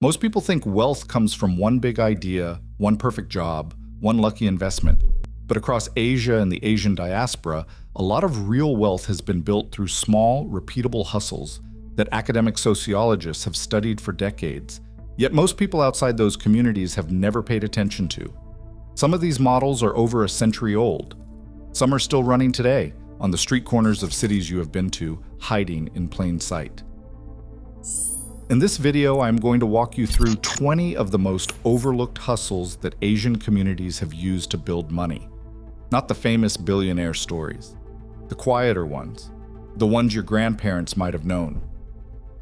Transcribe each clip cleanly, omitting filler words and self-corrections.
Most people think wealth comes from one big idea, one perfect job, one lucky investment. But across Asia and the Asian diaspora, a lot of real wealth has been built through small, repeatable hustles that academic sociologists have studied for decades. Yet most people outside those communities have never paid attention to. Some of these models are over a century old. Some are still running today on the street corners of cities you have been to, hiding in plain sight. In this video, I'm going to walk you through 20 of the most overlooked hustles that Asian communities have used to build money. Not the famous billionaire stories, the quieter ones, the ones your grandparents might have known.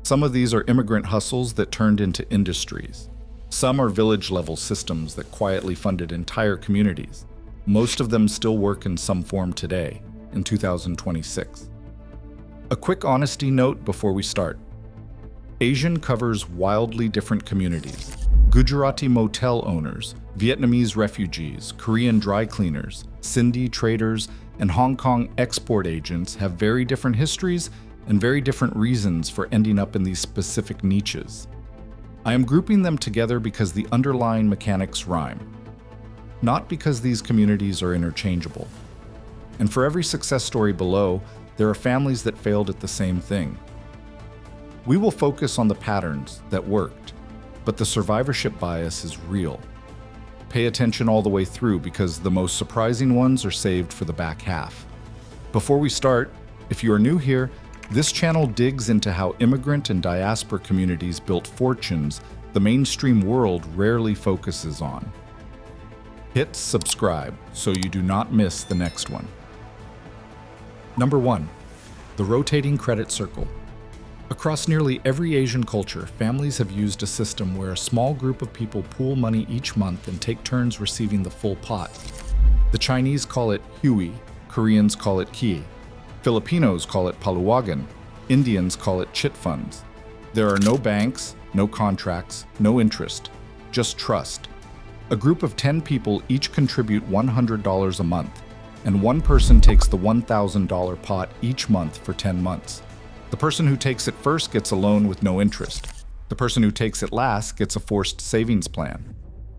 Some of these are immigrant hustles that turned into industries. Some are village-level systems that quietly funded entire communities. Most of them still work in some form today, in 2026. A quick honesty note before we start. Asian covers wildly different communities. Gujarati motel owners, Vietnamese refugees, Korean dry cleaners, Sindhi traders, and Hong Kong export agents have very different histories and very different reasons for ending up in these specific niches. I am grouping them together because the underlying mechanics rhyme, not because these communities are interchangeable. And for every success story below, there are families that failed at the same thing. We will focus on the patterns that worked, but the survivorship bias is real. Pay attention all the way through because the most surprising ones are saved for the back half. Before we start, if you are new here, this channel digs into how immigrant and diaspora communities built fortunes the mainstream world rarely focuses on. Hit subscribe so you do not miss the next one. Number 1. The rotating credit circle. Across nearly every Asian culture, families have used a system where a small group of people pool money each month and take turns receiving the full pot. The Chinese call it hui, Koreans call it ki, Filipinos call it paluwagan, Indians call it chit funds. There are no banks, no contracts, no interest, just trust. A group of 10 people each contribute $100 a month, and one person takes the $1,000 pot each month for 10 months. The person who takes it first gets a loan with no interest. The person who takes it last gets a forced savings plan.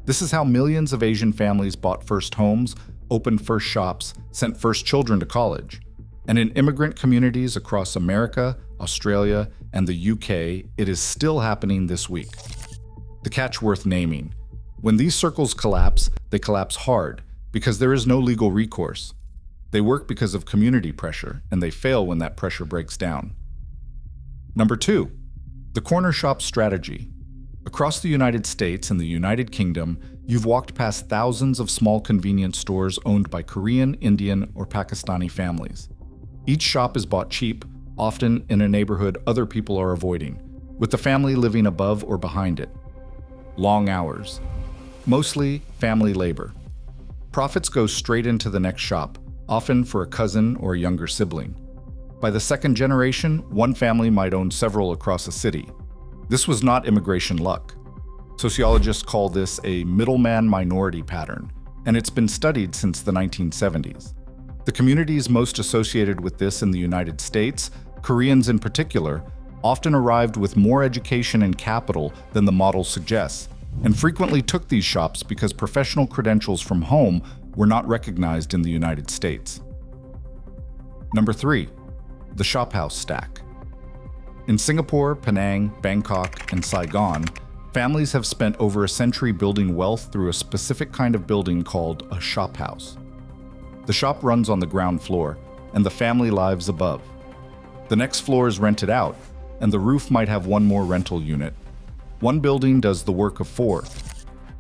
This is how millions of Asian families bought first homes, opened first shops, sent first children to college. And in immigrant communities across America, Australia, and the UK, it is still happening this week. The catch worth naming. When these circles collapse, they collapse hard because there is no legal recourse. They work because of community pressure, and they fail when that pressure breaks down. Number 2, the corner shop strategy. Across the United States and the United Kingdom, you've walked past thousands of small convenience stores owned by Korean, Indian, or Pakistani families. Each shop is bought cheap, often in a neighborhood other people are avoiding, with the family living above or behind it. Long hours. Mostly family labor. Profits go straight into the next shop, often for a cousin or a younger sibling. By the second generation, one family might own several across a city. This was not immigration luck. Sociologists call this a middleman minority pattern, and it's been studied since the 1970s. The communities most associated with this in the United States, Koreans in particular, often arrived with more education and capital than the model suggests, and frequently took these shops because professional credentials from home were not recognized in the United States. Number 3. The shophouse stack. In Singapore, Penang, Bangkok, and Saigon, families have spent over a century building wealth through a specific kind of building called a shophouse. The shop runs on the ground floor, and the family lives above. The next floor is rented out, and the roof might have one more rental unit. One building does the work of 4.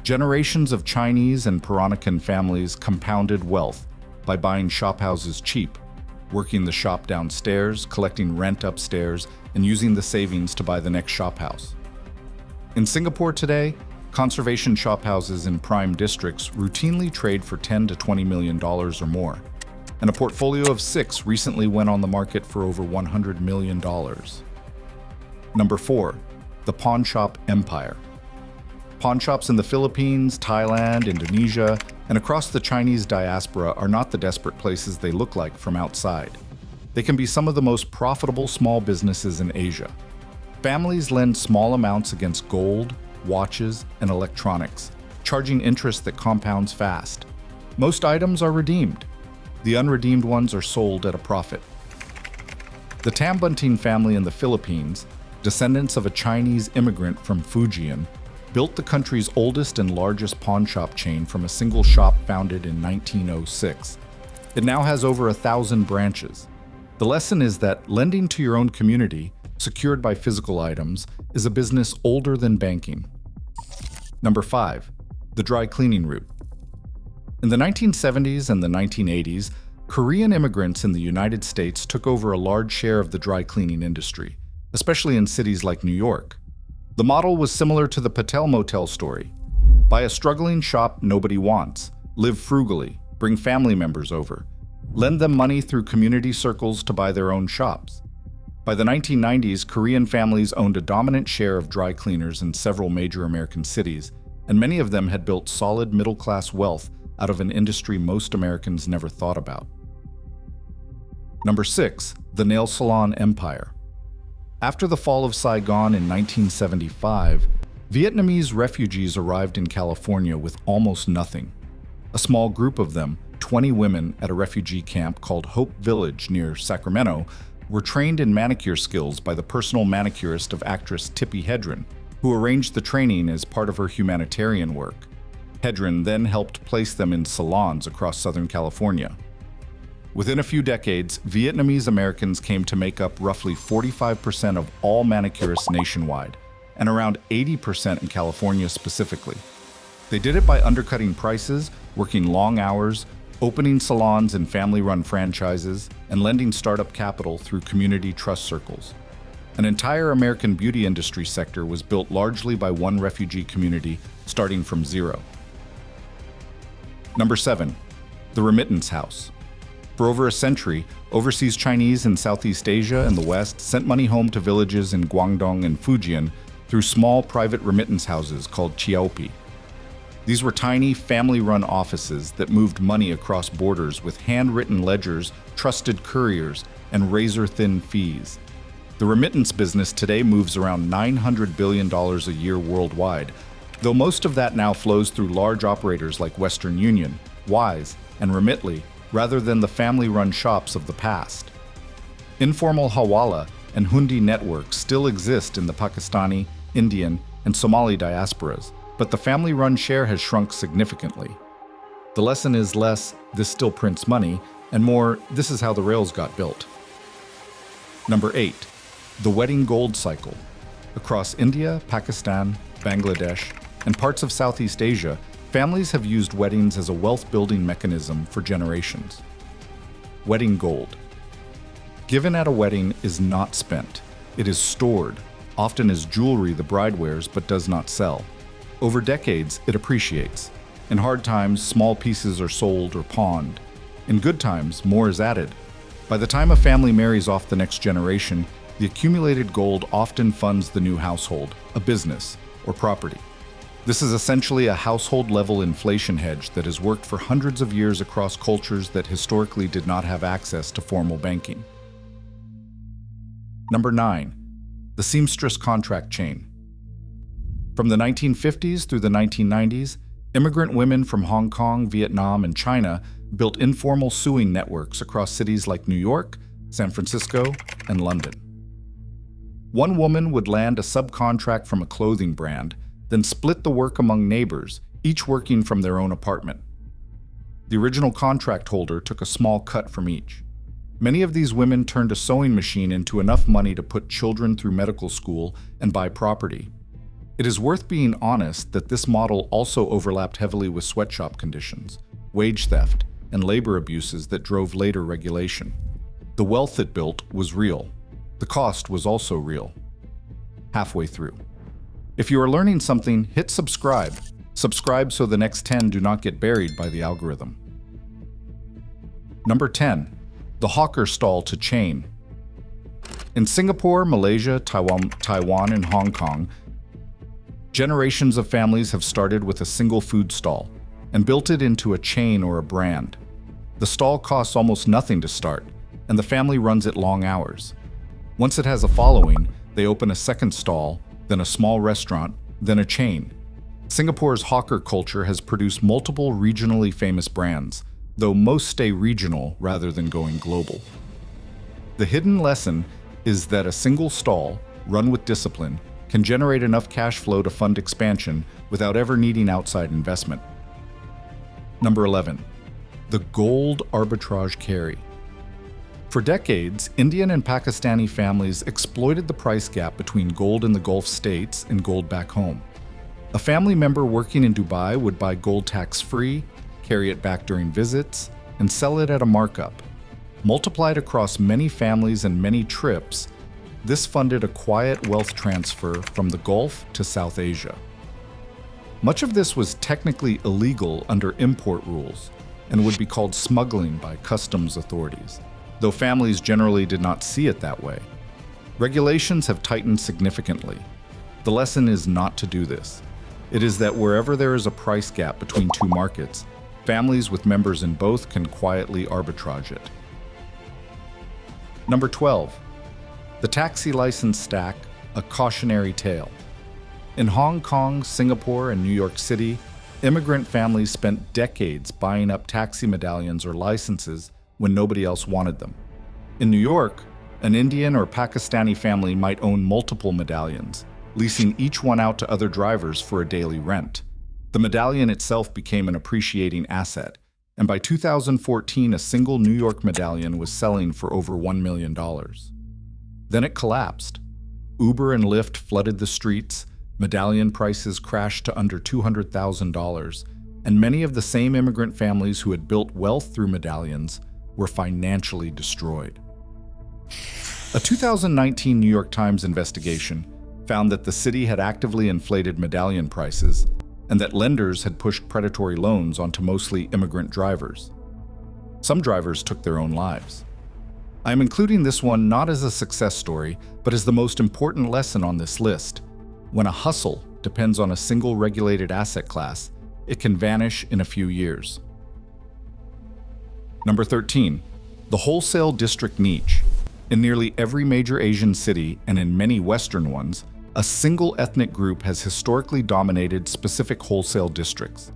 Generations of Chinese and Peranakan families compounded wealth by buying shophouses cheap, working the shop downstairs, collecting rent upstairs, and using the savings to buy the next shophouse. In Singapore today, conservation shophouses in prime districts routinely trade for $10 to $20 million or more, and a portfolio of 6 recently went on the market for over $100 million. Number 4, the pawn shop empire. Pawn shops in the Philippines, Thailand, Indonesia, and across the Chinese diaspora are not the desperate places they look like from outside. They can be some of the most profitable small businesses in Asia. Families lend small amounts against gold, watches, and electronics, charging interest that compounds fast. Most items are redeemed. The unredeemed ones are sold at a profit. The Tambunting family in the Philippines, descendants of a Chinese immigrant from Fujian, built the country's oldest and largest pawnshop chain from a single shop founded in 1906. It now has over 1,000 branches. The lesson is that lending to your own community, secured by physical items, is a business older than banking. Number 5. The dry cleaning route. In the 1970s and the 1980s, Korean immigrants in the United States took over a large share of the dry cleaning industry, especially in cities like New York. The model was similar to the Patel Motel story. Buy a struggling shop nobody wants, live frugally, bring family members over, lend them money through community circles to buy their own shops. By the 1990s, Korean families owned a dominant share of dry cleaners in several major American cities, and many of them had built solid middle-class wealth out of an industry most Americans never thought about. Number 6. The nail salon empire. After the fall of Saigon in 1975, Vietnamese refugees arrived in California with almost nothing. A small group of them, 20 women at a refugee camp called Hope Village near Sacramento, were trained in manicure skills by the personal manicurist of actress Tippi Hedren, who arranged the training as part of her humanitarian work. Hedren then helped place them in salons across Southern California. Within a few decades, Vietnamese Americans came to make up roughly 45% of all manicurists nationwide, and around 80% in California specifically. They did it by undercutting prices, working long hours, opening salons in family-run franchises, and lending startup capital through community trust circles. An entire American beauty industry sector was built largely by one refugee community, starting from zero. Number 7. The remittance house. For over a century, overseas Chinese in Southeast Asia and the West sent money home to villages in Guangdong and Fujian through small private remittance houses called chiaopi. These were tiny, family-run offices that moved money across borders with handwritten ledgers, trusted couriers, and razor-thin fees. The remittance business today moves around $900 billion a year worldwide, though most of that now flows through large operators like Western Union, Wise, and Remitly, rather than the family-run shops of the past. Informal hawala and hundi networks still exist in the Pakistani, Indian, and Somali diasporas, but the family-run share has shrunk significantly. The lesson is less, this still prints money, and more, this is how the rails got built. Number 8. The wedding gold cycle. Across India, Pakistan, Bangladesh, and parts of Southeast Asia, families have used weddings as a wealth-building mechanism for generations. Wedding gold. Given at a wedding is not spent. It is stored, often as jewelry the bride wears but does not sell. Over decades, it appreciates. In hard times, small pieces are sold or pawned. In good times, more is added. By the time a family marries off the next generation, the accumulated gold often funds the new household, a business, or property. This is essentially a household-level inflation hedge that has worked for hundreds of years across cultures that historically did not have access to formal banking. Number 9. The seamstress contract chain. From the 1950s through the 1990s, immigrant women from Hong Kong, Vietnam, and China built informal sewing networks across cities like New York, San Francisco, and London. One woman would land a subcontract from a clothing brand, then split the work among neighbors, each working from their own apartment. The original contract holder took a small cut from each. Many of these women turned a sewing machine into enough money to put children through medical school and buy property. It is worth being honest that this model also overlapped heavily with sweatshop conditions, wage theft, and labor abuses that drove later regulation. The wealth it built was real. The cost was also real. Halfway through. If you are learning something, hit subscribe. Subscribe so the next 10 do not get buried by the algorithm. Number 10. The hawker stall to chain. In Singapore, Malaysia, Taiwan, and Hong Kong, generations of families have started with a single food stall and built it into a chain or a brand. The stall costs almost nothing to start, and the family runs it long hours. Once it has a following, they open a second stall, then a small restaurant, then a chain. Singapore's hawker culture has produced multiple regionally famous brands, though most stay regional rather than going global. The hidden lesson is that a single stall, run with discipline, can generate enough cash flow to fund expansion without ever needing outside investment. Number 11. The gold arbitrage carry. For decades, Indian and Pakistani families exploited the price gap between gold in the Gulf states and gold back home. A family member working in Dubai would buy gold tax-free, carry it back during visits, and sell it at a markup. Multiplied across many families and many trips, this funded a quiet wealth transfer from the Gulf to South Asia. Much of this was technically illegal under import rules and would be called smuggling by customs authorities, though families generally did not see it that way. Regulations have tightened significantly. The lesson is not to do this. It is that wherever there is a price gap between two markets, families with members in both can quietly arbitrage it. Number 12. The taxi license stack, a cautionary tale. In Hong Kong, Singapore, and New York City, immigrant families spent decades buying up taxi medallions or licenses when nobody else wanted them. In New York, an Indian or Pakistani family might own multiple medallions, leasing each one out to other drivers for a daily rent. The medallion itself became an appreciating asset, and by 2014, a single New York medallion was selling for over $1 million. Then it collapsed. Uber and Lyft flooded the streets, medallion prices crashed to under $200,000, and many of the same immigrant families who had built wealth through medallions were financially destroyed. A 2019 New York Times investigation found that the city had actively inflated medallion prices and that lenders had pushed predatory loans onto mostly immigrant drivers. Some drivers took their own lives. I am including this one not as a success story, but as the most important lesson on this list. When a hustle depends on a single regulated asset class, it can vanish in a few years. Number 13. The wholesale district niche. In nearly every major Asian city, and in many Western ones, a single ethnic group has historically dominated specific wholesale districts.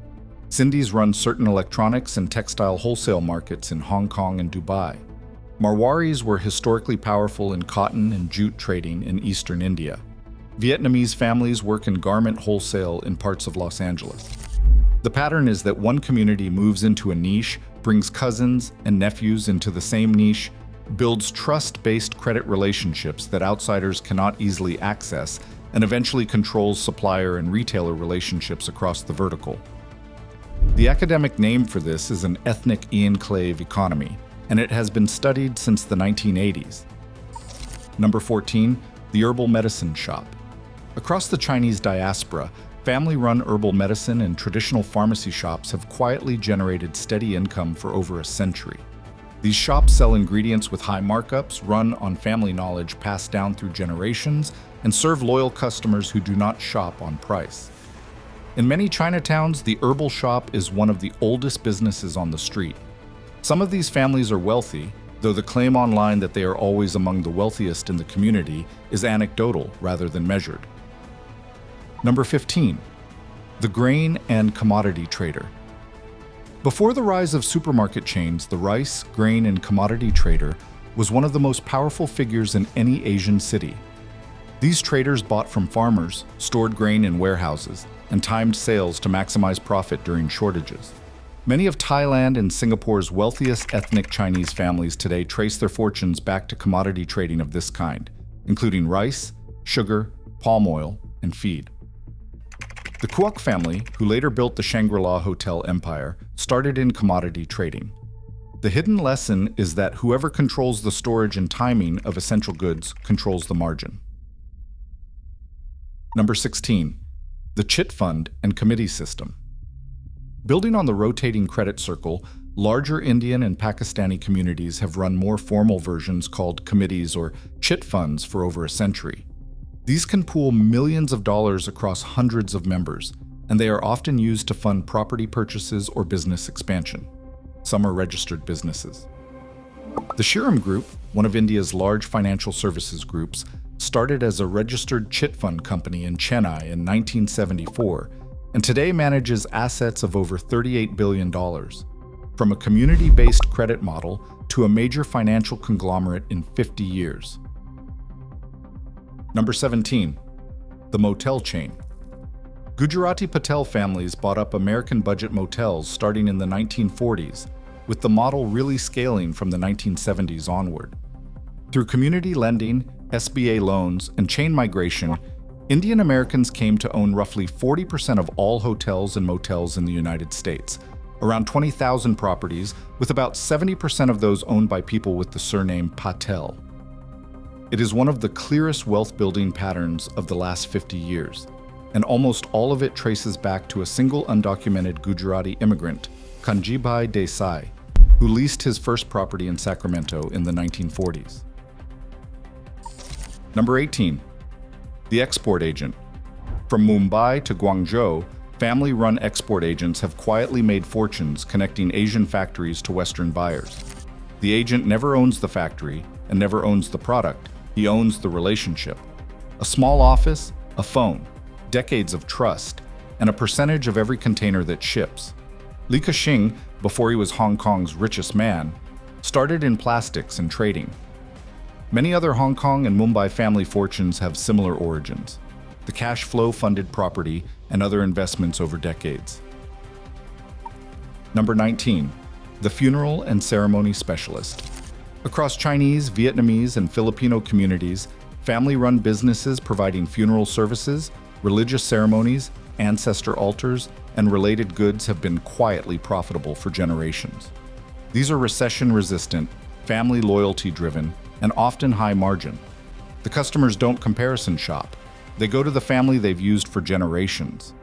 Sindhis run certain electronics and textile wholesale markets in Hong Kong and Dubai. Marwaris were historically powerful in cotton and jute trading in eastern India. Vietnamese families work in garment wholesale in parts of Los Angeles. The pattern is that one community moves into a niche, brings cousins and nephews into the same niche, builds trust-based credit relationships that outsiders cannot easily access, and eventually controls supplier and retailer relationships across the vertical. The academic name for this is an ethnic enclave economy, and it has been studied since the 1980s. Number 14, the herbal medicine shop. Across the Chinese diaspora, family-run herbal medicine and traditional pharmacy shops have quietly generated steady income for over a century. These shops sell ingredients with high markups, run on family knowledge passed down through generations, and serve loyal customers who do not shop on price. In many Chinatowns, the herbal shop is one of the oldest businesses on the street. Some of these families are wealthy, though the claim online that they are always among the wealthiest in the community is anecdotal rather than measured. Number 15. The grain and commodity trader. Before the rise of supermarket chains, the rice, grain, and commodity trader was one of the most powerful figures in any Asian city. These traders bought from farmers, stored grain in warehouses, and timed sales to maximize profit during shortages. Many of Thailand and Singapore's wealthiest ethnic Chinese families today trace their fortunes back to commodity trading of this kind, including rice, sugar, palm oil, and feed. The Kwok family, who later built the Shangri-La Hotel empire, started in commodity trading. The hidden lesson is that whoever controls the storage and timing of essential goods controls the margin. Number 16. The chit fund and committee system. Building on the rotating credit circle, larger Indian and Pakistani communities have run more formal versions called committees or chit funds for over a century. These can pool millions of dollars across hundreds of members, and they are often used to fund property purchases or business expansion. Some are registered businesses. The Shriram Group, one of India's large financial services groups, started as a registered chit fund company in Chennai in 1974, and today manages assets of over $38 billion. From a community-based credit model to a major financial conglomerate in 50 years. Number 17. The motel chain. Gujarati Patel families bought up American budget motels starting in the 1940s, with the model really scaling from the 1970s onward. Through community lending, SBA loans, and chain migration, Indian Americans came to own roughly 40% of all hotels and motels in the United States, around 20,000 properties, with about 70% of those owned by people with the surname Patel. It is one of the clearest wealth-building patterns of the last 50 years, and almost all of it traces back to a single undocumented Gujarati immigrant, Kanjibhai Desai, who leased his first property in Sacramento in the 1940s. Number 18. The export agent. From Mumbai to Guangzhou, family-run export agents have quietly made fortunes connecting Asian factories to Western buyers. The agent never owns the factory and never owns the product. He owns the relationship. A small office, a phone, decades of trust, and a percentage of every container that ships. Li Ka-shing, before he was Hong Kong's richest man, started in plastics and trading. Many other Hong Kong and Mumbai family fortunes have similar origins. The cash flow funded property and other investments over decades. Number 19. The funeral and ceremony specialist. Across Chinese, Vietnamese, and Filipino communities, family-run businesses providing funeral services, religious ceremonies, ancestor altars, and related goods have been quietly profitable for generations. These are recession-resistant, family loyalty-driven, and often high-margin. The customers don't comparison shop. They go to the family they've used for generations.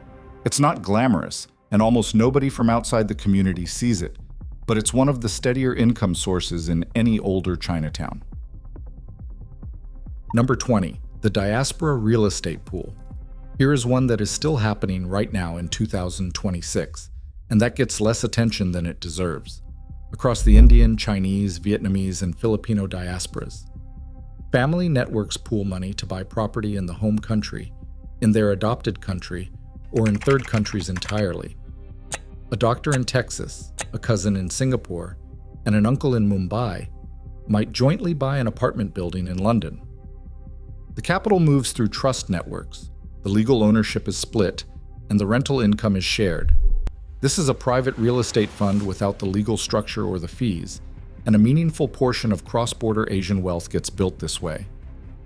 It's not glamorous, and almost nobody from outside the community sees it, but it's one of the steadier income sources in any older Chinatown. Number 20. The diaspora real estate pool. Here is one that is still happening right now in 2026, and that gets less attention than it deserves. Across the Indian, Chinese, Vietnamese, and Filipino diasporas, family networks pool money to buy property in the home country, in their adopted country, or in third countries entirely. A doctor in Texas, a cousin in Singapore, and an uncle in Mumbai might jointly buy an apartment building in London. The capital moves through trust networks, the legal ownership is split, and the rental income is shared. This is a private real estate fund without the legal structure or the fees, and a meaningful portion of cross-border Asian wealth gets built this way.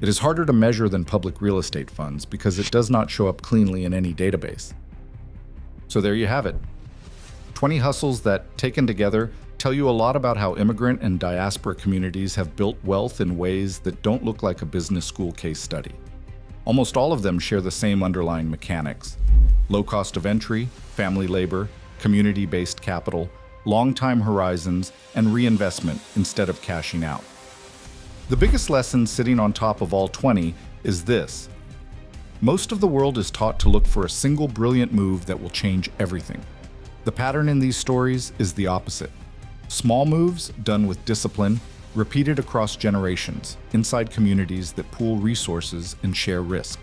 It is harder to measure than public real estate funds because it does not show up cleanly in any database. So there you have it. 20 hustles that, taken together, tell you a lot about how immigrant and diaspora communities have built wealth in ways that don't look like a business school case study. Almost all of them share the same underlying mechanics: low cost of entry, family labor, community-based capital, long-time horizons, and reinvestment instead of cashing out. The biggest lesson sitting on top of all 20 is this: most of the world is taught to look for a single brilliant move that will change everything. The pattern in these stories is the opposite. Small moves done with discipline, repeated across generations, inside communities that pool resources and share risk.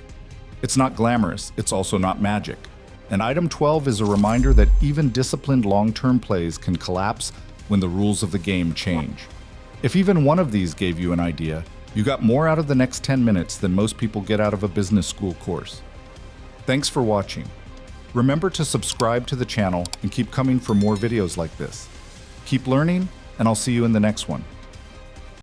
It's not glamorous, it's also not magic. And item 12 is a reminder that even disciplined long-term plays can collapse when the rules of the game change. If even one of these gave you an idea, you got more out of the next 10 minutes than most people get out of a business school course. Thanks for watching. Remember to subscribe to the channel and keep coming for more videos like this. Keep learning, and I'll see you in the next one.